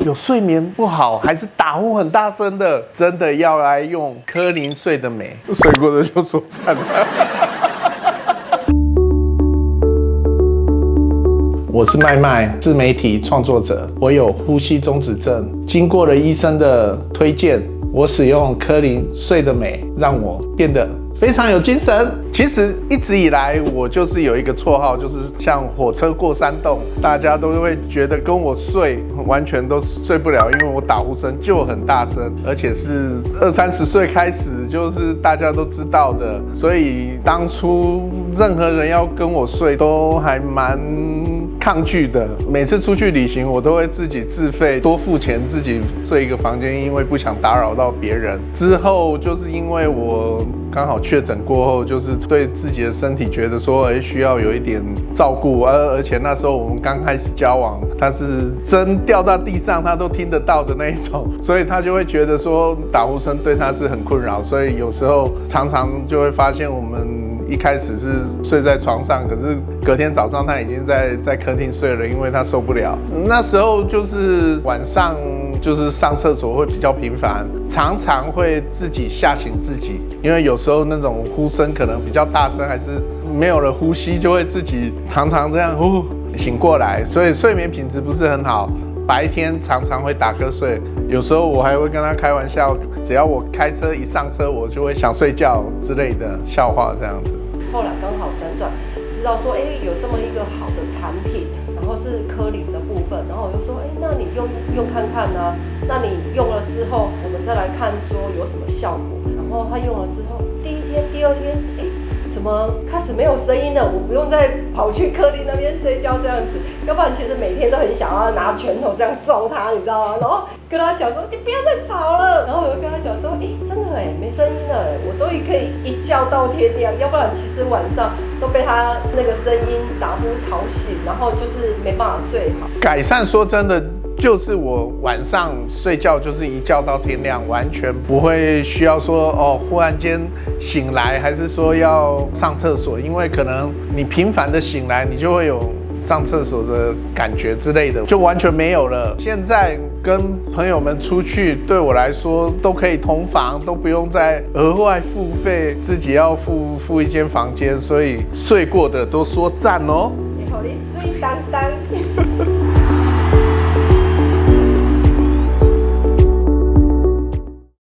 有睡眠不好，还是打呼很大声的，真的要来用科林睡得美，睡过的就说赞了。我是麦麦，自媒体创作者，我有呼吸中止症，经过了医生的推荐，我使用科林睡得美，让我变得非常有精神。其实一直以来，我就是有一个绰号，就是像火车过山洞，大家都会觉得跟我睡完全都睡不了，因为我打呼声就很大声，而且是20-30岁开始，就是大家都知道的。所以当初任何人要跟我睡，都还蛮抗拒的。每次出去旅行，我都会自己自费多付钱自己睡一个房间，因为不想打扰到别人。之后就是因为我刚好确诊过后，就是对自己的身体觉得说，需要有一点照顾，而且那时候我们刚开始交往，他是针掉到地上他都听得到的那一种，所以他就会觉得说打呼声对他是很困扰，所以有时候常常就会发现我们一开始是睡在床上，可是隔天早上他已经在客厅睡了，因为他受不了。那时候就是晚上就是上厕所会比较频繁，常常会自己吓醒自己，因为有时候那种呼声可能比较大声，还是没有了呼吸，就会自己常常这样醒过来，所以睡眠品质不是很好。白天常常会打瞌睡，有时候我还会跟他开玩笑，只要我开车一上车，我就会想睡觉之类的笑话这样子。后来刚好辗转知道说，有这么一个好的产品，然后是科林的部分，然后我就说，那你用看看啊，那你用了之后，我们再来看说有什么效果。然后他用了之后，第一天、第二天，怎么开始没有声音了？我不用再跑去客厅那边睡觉这样子，要不然其实每天都很想要拿拳头这样揍他，你知道吗？然后跟他讲说你不要再吵了，然后我就跟他讲说，真的没声音了，我终于可以一觉到天亮，要不然其实晚上都被他那个声音打呼吵醒，然后就是没办法睡好。改善说真的，就是我晚上睡觉就是一觉到天亮，完全不会需要说忽然间醒来，还是说要上厕所，因为可能你频繁的醒来，你就会有上厕所的感觉之类的，就完全没有了。现在跟朋友们出去，对我来说都可以同房，都不用再额外付费，自己要付一间房间，所以睡过的都说赞哦。你好，你水当当。